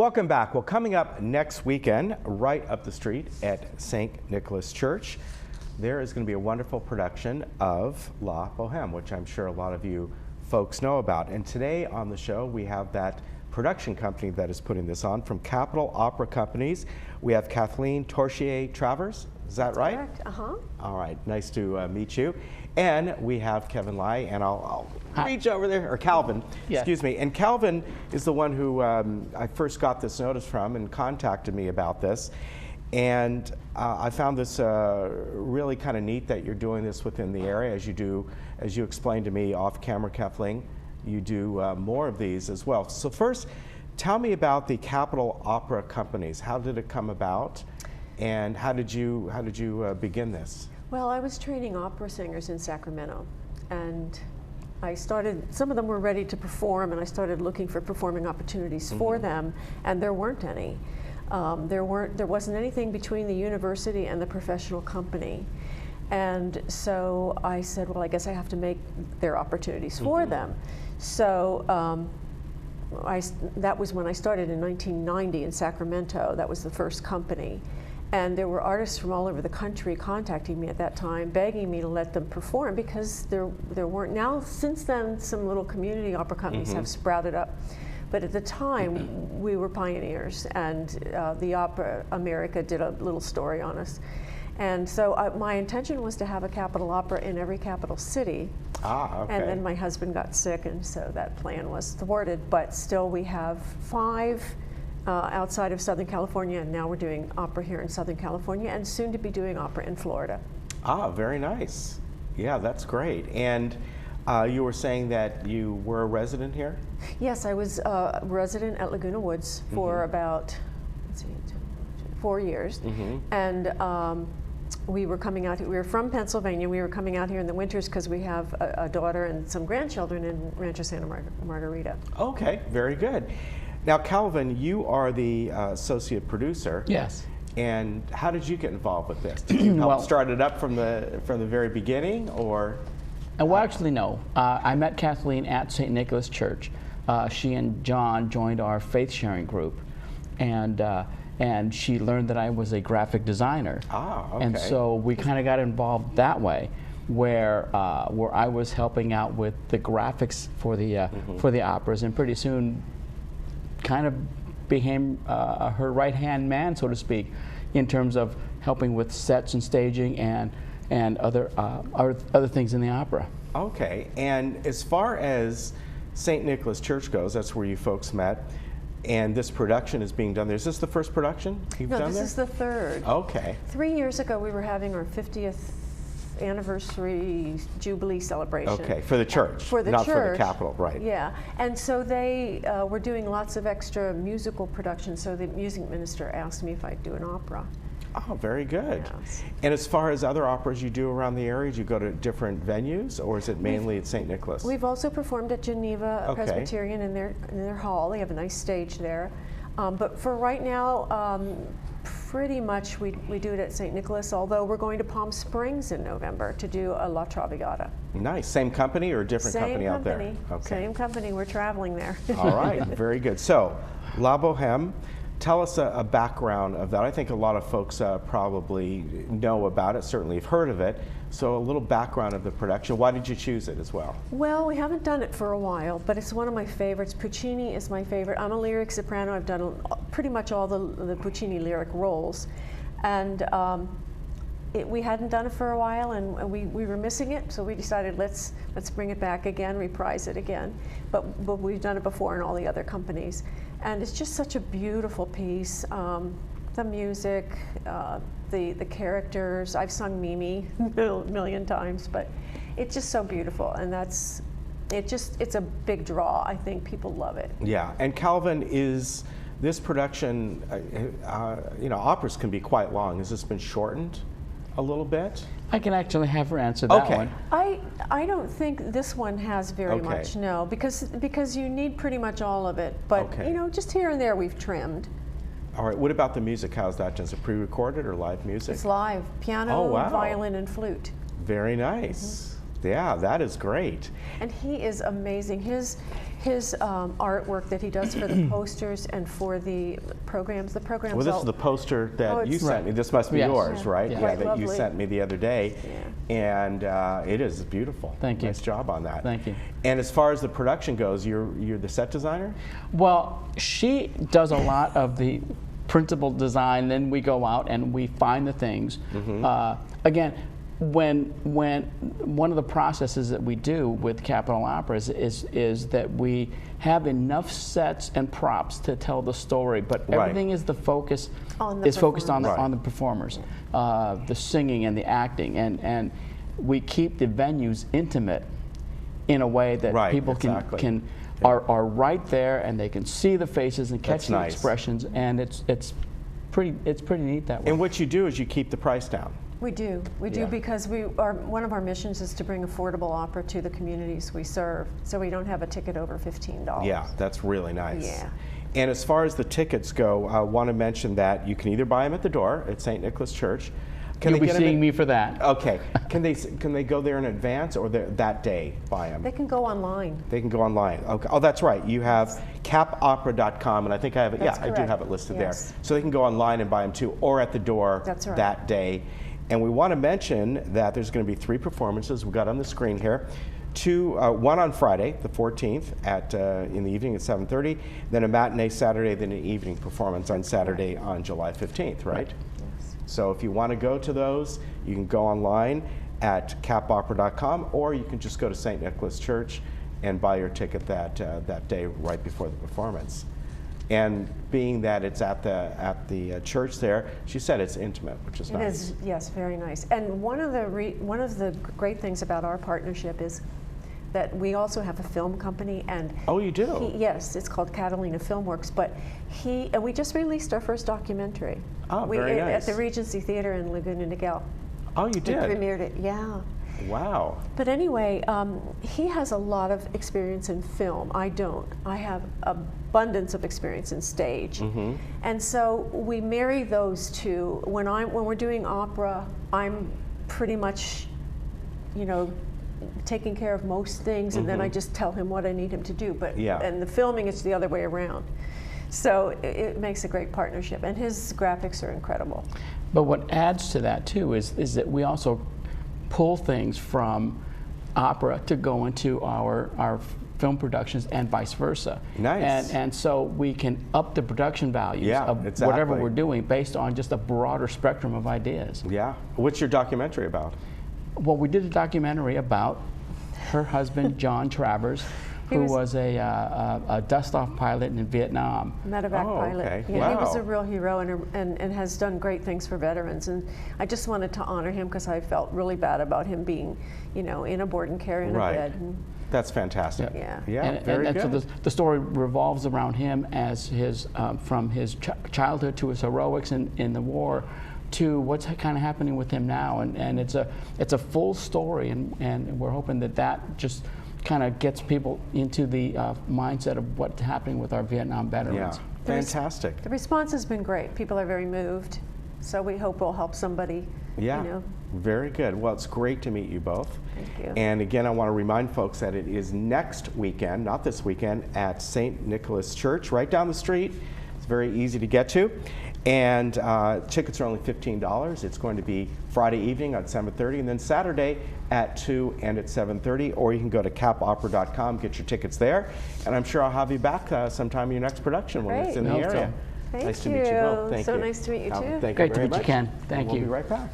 Welcome back. Well, coming up next weekend, right up the street at St. Nicholas Church, there is going to be a wonderful production of La Boheme, which I'm sure a lot of you folks know about. And today on the show, we have that production company that is putting this on from Capitol Opera Companies. We have Kathleen Torchier-Travers. Is that right? Correct. All right. Nice to meet you. And we have Kevin Lai, and I'll reach over there, or Calvin, excuse me. And Calvin is the one who I first got this notice from and contacted me about this. And I found this really kind of neat that you're doing this within the area, as you explained to me off camera, Kathleen. You do more of these as well. So first, tell me about the Capitol Opera Companies. How did it come about, and how did you begin this? Well, I was training opera singers in Sacramento, and I started, some of them were ready to perform, and I started looking for performing opportunities for them, and there weren't any. There wasn't anything between the university and the professional company. And so I said, well, I guess I have to make their opportunities for them. So that was when I started in 1990 in Sacramento. That was the first company. And there were artists from all over the country contacting me at that time, begging me to let them perform, because there weren't. Now, since then, some little community opera companies have sprouted up. But at the time, we were pioneers, and the Opera America did a little story on us. And so my intention was to have a Capitol Opera in every capital city. Okay. And then my husband got sick, and so that plan was thwarted. But still, we have 5 outside of Southern California, and now we're doing opera here in Southern California, and soon to be doing opera in Florida. Very nice. Yeah, that's great. And you were saying that you were a resident here? Yes, I was a resident at Laguna Woods for about 4 years. And we were coming out, we were from Pennsylvania. We were coming out here in the winters because we have a daughter and some grandchildren in Rancho Santa Margarita. Okay, very good. Now, Calvin, you are the associate producer. Yes. And how did you get involved with this? Did you help start it up from the very beginning, or? Well, actually, no. I met Kathleen at St. Nicholas Church. She and John joined our faith sharing group, and she learned that I was a graphic designer. Okay. And so we kind of got involved that way, where I was helping out with the graphics for the operas, and pretty soon kind of became her right-hand man, so to speak, in terms of helping with sets and staging and other things in the opera. Okay, and as far as St. Nicholas Church goes, that's where you folks met, and this production is being done there. Is this the first production you've done there? No, this is the third. Okay. 3 years ago, we were having our 50th anniversary Jubilee celebration. Okay, for the church, for the not church. for the Capitol, right? Yeah, and so they were doing lots of extra musical productions, so the music minister asked me if I'd do an opera. Oh, very good. Yes. And as far as other operas you do around the area, do you go to different venues, or is it mainly at St. Nicholas? We've also performed at Geneva Presbyterian in their hall. They have a nice stage there. But for right now, pretty much we do it at St. Nicholas, although we're going to Palm Springs in November to do a La Traviata. Nice. Same company or a different company out there? Okay. Same company. We're traveling there. All right. Very good. So, La Boheme, tell us a background of that. I think a lot of folks probably know about it, certainly have heard of it. So a little background of the production. Why did you choose it as well? Well, we haven't done it for a while, but it's one of my favorites. Puccini is my favorite. I'm a lyric soprano. I've done pretty much all the Puccini lyric roles. And we hadn't done it for a while, and we were missing it, so we decided let's bring it back again, reprise it again. But we've done it before in all the other companies. And it's just such a beautiful piece. The music, the characters. I've sung Mimi a million times, but it's just so beautiful, and it's a big draw. I think people love it. Yeah, and Calvin, is this production, operas can be quite long. Has this been shortened a little bit? I can actually have her answer that one. I don't think this one has very much, no, because you need pretty much all of it, but just here and there we've trimmed. All right, what about the music? How's that? Is it pre-recorded or live music? It's live, piano, violin, and flute. Very nice. Yeah, that is great. And he is amazing. his artwork that he does for the posters and for the programs. The programs. Well, this is the poster that you sent me. This must be Yes. yours, right? Yeah. Yeah, Quite that you lovely. sent me the other day. Yeah. And it is beautiful. Thank you. Nice job on that. Thank you. And as far as the production goes, you're the set designer? Well, she does a lot of the principal design, then we go out and we find the things. Again, when one of the processes that we do with Capitol Operas is that we have enough sets and props to tell the story, but everything is the focus focused on the performers, the singing and the acting, and we keep the venues intimate in a way that people can are right there and they can see the faces and catch the expressions, and it's pretty neat that way. And what you do is you keep the price down. We do because one of our missions is to bring affordable opera to the communities we serve, so we don't have a ticket over $15. Yeah, that's really nice. Yeah. And as far as the tickets go, I want to mention that you can either buy them at the door at St. Nicholas Church. You'll be seeing me for that. Okay. Can they go there in advance or that day buy them? They can go online. They can go online. Okay. Oh, that's right. You have capopera.com, and I think I have it. That's I do correct. have it listed Yes. there. So they can go online and buy them too, or at the door that day. And we want to mention that there's going to be 3 performances we got on the screen here. One on Friday, the 14th, in the evening at 7:30. Then a matinee Saturday, then an evening performance on Saturday on July 15th, right? Yes. So if you want to go to those, you can go online at capopera.com, or you can just go to St. Nicholas Church and buy your ticket that day right before the performance. And being that it's at the church there, she said it's intimate, which is nice. It is, yes, very nice. And one of the great things about our partnership is that we also have a film company, and oh, you do? Yes, it's called Catalina Filmworks. But we just released our first documentary. Oh, very nice. At the Regency Theater in Laguna Niguel. Oh, you did? We premiered it, yeah. Wow. But anyway, he has a lot of experience in film. I don't. I have abundance of experience in stage. And so we marry those two. When we're doing opera, I'm pretty much, taking care of most things, and then I just tell him what I need him to do. But and the filming, it's the other way around. So it makes a great partnership, and his graphics are incredible. But what adds to that too is that we also pull things from opera to go into our film productions and vice versa. Nice. And so we can up the production values of whatever we're doing based on just a broader spectrum of ideas. Yeah. What's your documentary about? Well, we did a documentary about her husband, John Travers, who was a dust-off pilot in Vietnam. Medevac pilot. Okay. Yeah, Wow. he was a real hero and has done great things for veterans. And I just wanted to honor him because I felt really bad about him being, in a board and care in a bed. And that's fantastic. Yeah. Yeah, very good. So the story revolves around him as his from his childhood to his heroics in the war, to what's kind of happening with him now, and it's a full story, and we're hoping that just kind of gets people into the mindset of what's happening with our Vietnam veterans. Yeah, fantastic. The response has been great. People are very moved, so we hope we'll help somebody. Yeah, very good. Well, it's great to meet you both. Thank you. And again, I want to remind folks that it is next weekend, not this weekend, at St. Nicholas Church, right down the street. It's very easy to get to. And tickets are only $15. It's going to be Friday evening at 7:30, and then Saturday at 2 and at 7:30. Or you can go to capopera.com, get your tickets there. And I'm sure I'll have you back sometime in your next production when it's in the area. Thank nice you. to meet you both. Thank you. So nice to meet you too. Thank Great you to very meet you, much. Ken. Thank We'll you. be right back.